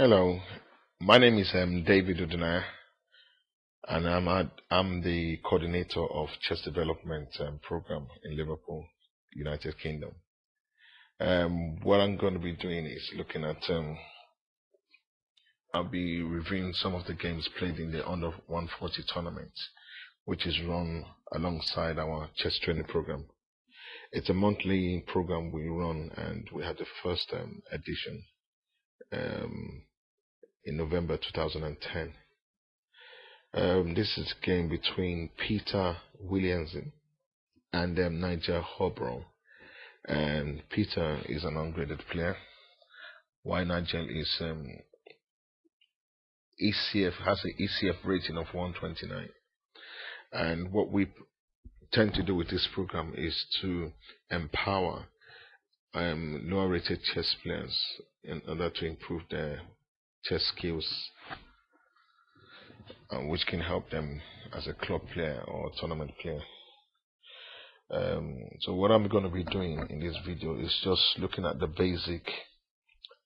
Hello, my name is David Udunaya, and I'm the coordinator of chess development program in Liverpool, United Kingdom. What I'm going to be doing is looking at I'll be reviewing some of the games played in the under 140 tournament, which is run alongside our chess training program. It's a monthly program we run, and we had the first edition in November 2010. This is a game between Peter Williamson and Nigel Hobro. And Peter is an ungraded player, while Nigel is has an ECF rating of 129. And what we tend to do with this program is to empower lower rated chess players in order to improve their chess skills, which can help them as a club player or tournament player. So what I'm going to be doing in this video is just looking at the basic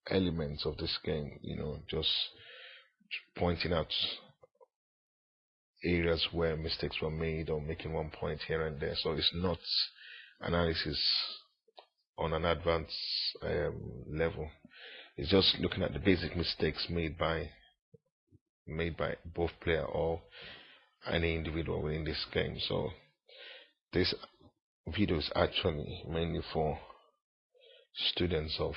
elements of this game, just pointing out areas where mistakes were made or making one point here and there. So it's not analysis on an advanced level. It's just looking at the basic mistakes made by both player or any individual within this game. So this video is actually mainly for students of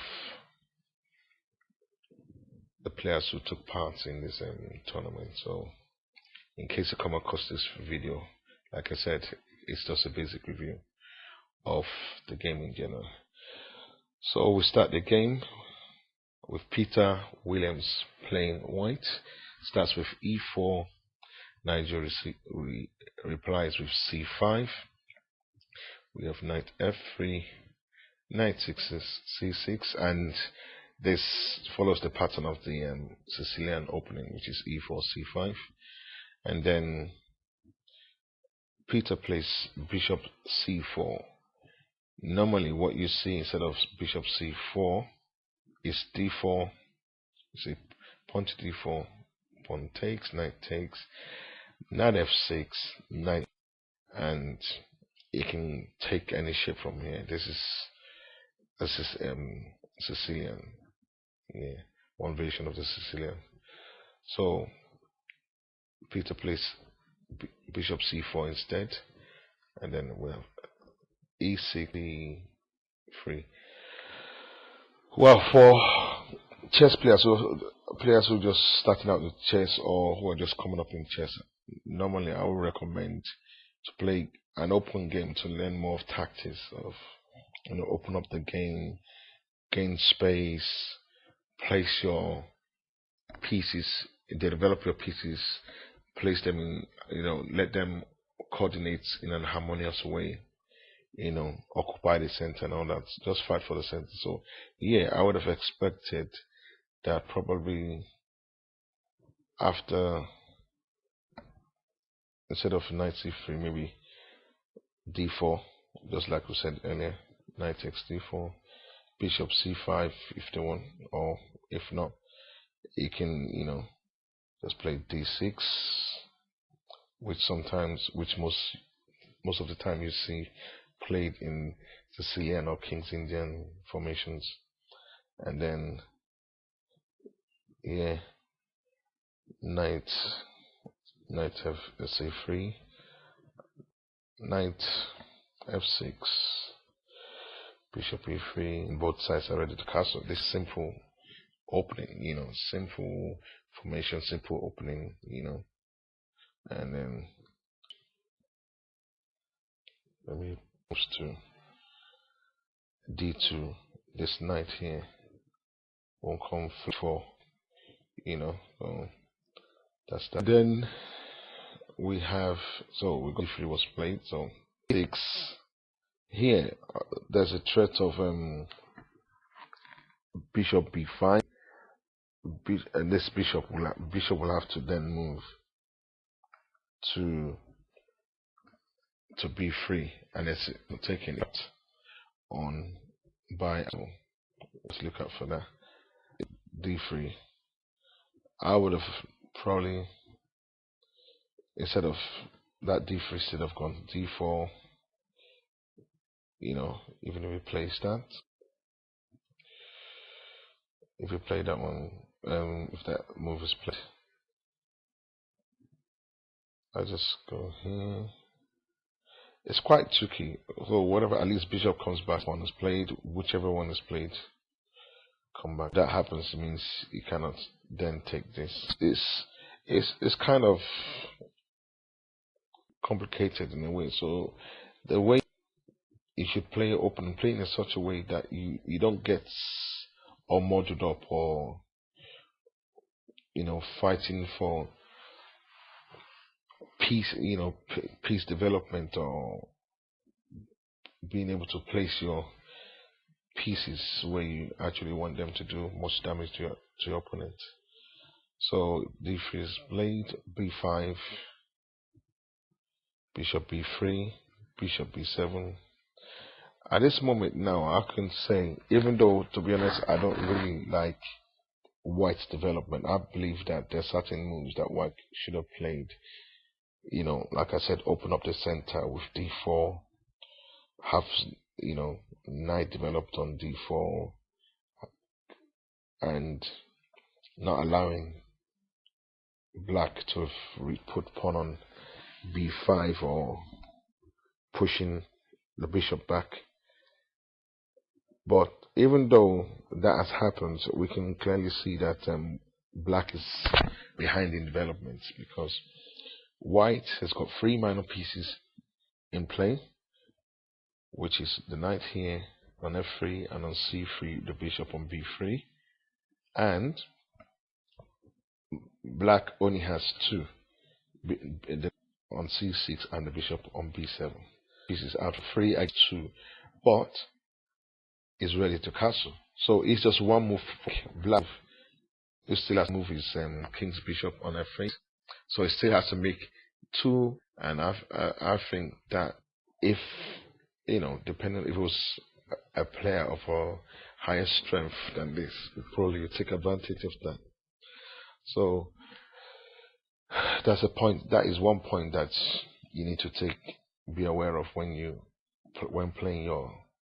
the players who took part in this tournament. So in case you come across this video, like I said, it's just a basic review of the game in general. So we start the game with Peter Williams playing white. Starts with e4. Nigel replies with c5. We have knight f3, knight c6, and this follows the pattern of the Sicilian opening, which is e4, c5. And then Peter plays bishop c4. Normally what you see instead of bishop c4 is d4. You see pawn to d4, pawn takes, knight takes, knight f6, knight, and you can take any shape from here. This is Sicilian, one version of the Sicilian. So Peter plays bishop c4 instead, and then we have e6, e3. Well, for chess players who just starting out with chess or who are just coming up in chess, normally I would recommend to play an open game to learn more of tactics, of open up the game, gain space, place your pieces, develop your pieces, place them in, let them coordinate in an harmonious way, occupy the center and all that. Just fight for the center. So yeah, I would have expected that probably after, instead of knight c3, maybe d4, just like we said earlier, knight takes d4, bishop c5 if they want, or if not, you can just play d6, which most of the time you see played in Sicilian or King's Indian formations. And then knight f3, knight f6, bishop e3. Both sides are ready to castle. This simple opening, simple formation, simple opening, and then let me move to d2. This knight here won't come for, so that's that. Then we have, so we got d3 was played, so 6 here. There's a threat of bishop b5, and this bishop will have to then move to b3, and it's taking it on by. So let's look out for that. d3, I would have probably, instead of that d3, instead of gone d4, even if we place that, if we play that one, if that move is played, I just go here. It's quite tricky. So whatever, at least bishop comes back, one is played, whichever one is played, come back. That happens, it means you cannot then take this. It's kind of complicated in a way. So the way you should play open, playing in such a way that you don't get all muddled up, or fighting for peace, peace development, or being able to place your pieces where you actually want them to do much damage to your opponent. So d3 is played, b5, bishop b3, bishop b7. At this moment now, I can say, even though to be honest I don't really like white's development, I believe that there's certain moves that white should have played. Like I said, open up the center with d4, have knight developed on d4, and not allowing black to have put pawn on b5, or pushing the bishop back. But even though that has happened, we can clearly see that black is behind in developments, because white has got 3 minor pieces in play, which is the knight here on f3, and on c3 the bishop on b3, and black only has 2 on c6 and the bishop on b7. Pieces out of 3 at 2, but is ready to castle. So it's just one move. Black who still has to move his king's bishop on f8, so he still has to make 2. And I think that if depending if it was a player of a higher strength than this, probably would take advantage of that. So that's a point. That is one point that you need to be aware of when playing your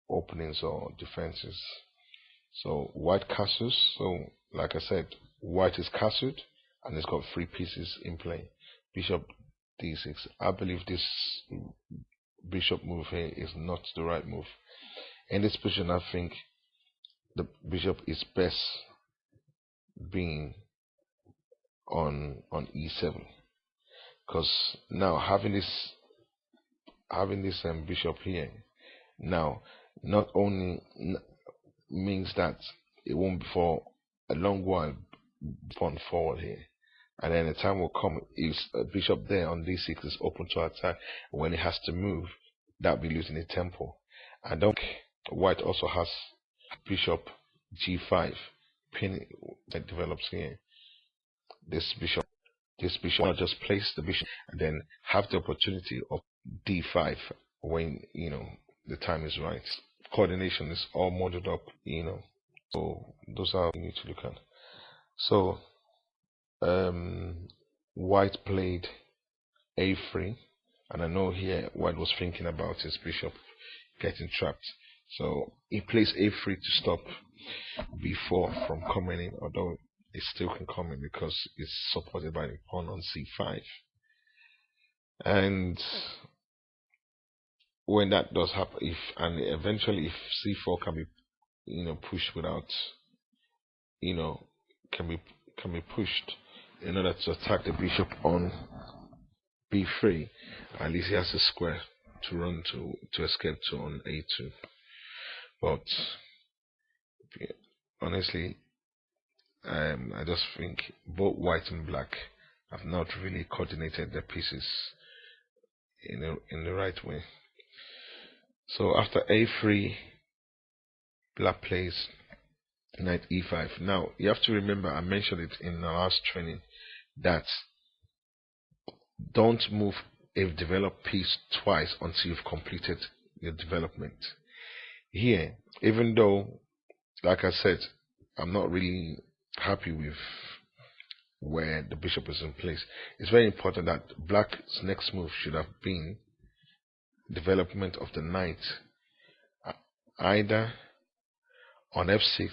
openings or defenses. So white castles. So like I said, white is castled and it's got 3 pieces in play. Bishop d6. I believe this bishop move here is not the right move. In this position, I think the bishop is best being on e7, because now having this bishop here now not only means that it won't be for a long while pawn forward here, and then the time will come if a bishop there on d6 is open to attack. When it has to move, that'll be losing the tempo. And don't white also has bishop g5 pin that develops here. This bishop will just place the bishop and then have the opportunity of d5 when the time is right. Coordination is all modeled up, so those are what you need to look at. So white played a3, and I know here white was thinking about his bishop getting trapped, so he plays a3 to stop b4 from coming in, although it still can come in because it's supported by the pawn on c5. And when that does happen, eventually if c4 can be pushed without can be pushed in order to attack the bishop on b3, at least he has a square to run to escape to on a2. But honestly, I just think both white and black have not really coordinated their pieces in the right way. So after a3, black plays knight e5. Now you have to remember, I mentioned it in our last training, that don't move a developed piece twice until you've completed your development. Here, even though, like I said, I'm not really happy with where the bishop is in place. It's very important that black's next move should have been development of the knight, either on f6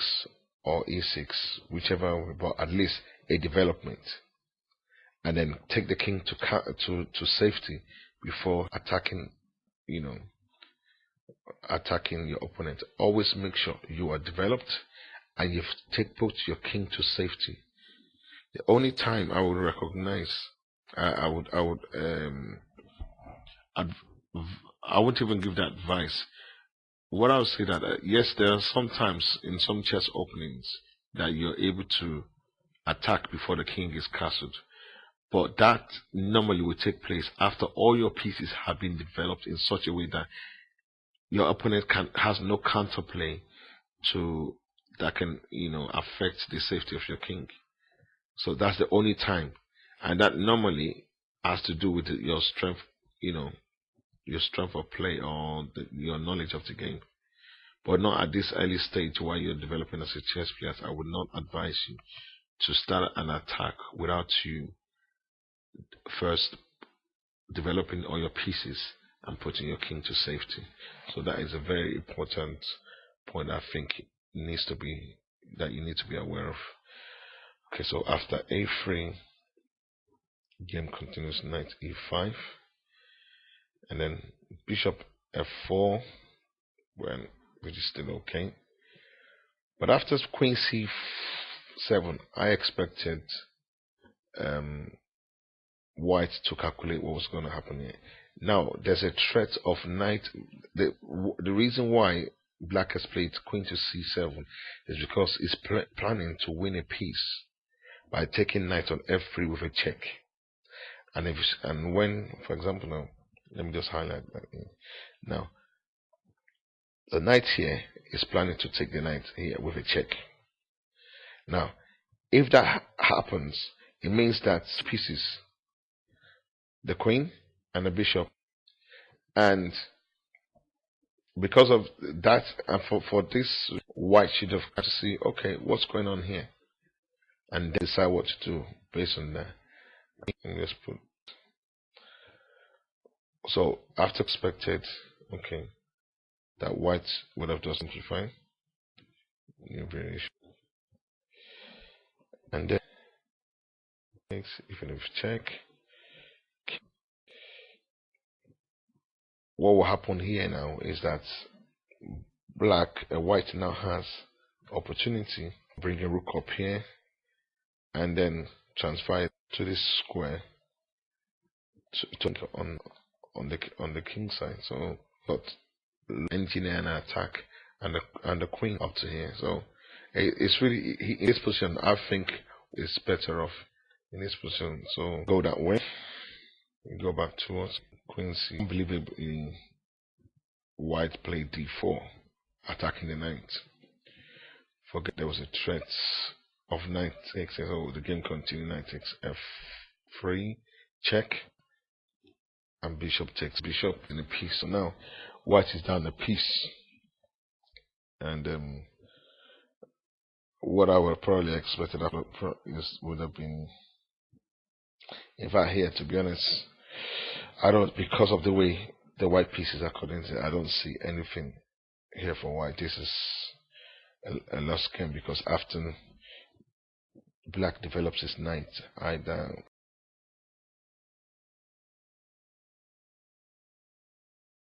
or e6, whichever, but at least a development, and then take the king to safety before attacking, attacking your opponent. Always make sure you are developed and you put your king to safety. The only time I would recognize, I wouldn't even give that advice. What I would say that yes, there are sometimes in some chess openings that you're able to attack before the king is castled, but that normally will take place after all your pieces have been developed in such a way that your opponent has no counterplay that can affect the safety of your king. So that's the only time, and that normally has to do with your strength, your strength of play or your knowledge of the game, but not at this early stage while you're developing as a chess player. I would not advise you to start an attack without you first developing all your pieces and putting your king to safety. So that is a very important point I think you need to be aware of. Okay, so after a3, game continues knight e5, and then bishop f4, which is still okay. But after queen c7, I expected white to calculate what was going to happen here. Now there's a threat of knight. The reason why black has played queen to c7 is because it's planning to win a piece by taking knight on f3 with a check. And when, for example, now let me just highlight that here. Now the knight here is planning to take the knight here with a check. Now if that happens, it means that pieces, the queen and the bishop, and because of that, and for this, white should have got to see, okay, what's going on here, and decide what to do based on that. Let's put, so after expected, okay, that white would have just simplified, new variation, and then even if check, what will happen here now is that white now has opportunity bring a rook up here and then transfer it to this square on the king side. So but engineer an attack and the queen up to here. So it's really in this position. I think it's better off in this position. So go that way. We go back towards queen c. Unbelievably, white played d4, attacking the knight. Forget there was a threat of knight takes. So the game continued. Knight takes f3, check, and bishop takes bishop in a piece. So now white is down a piece, and what I would probably expected would have been, in fact, here, to be honest, I don't, because of the way the white pieces are coordinated, I don't see anything here for white. This is a lost game because after black develops his knight either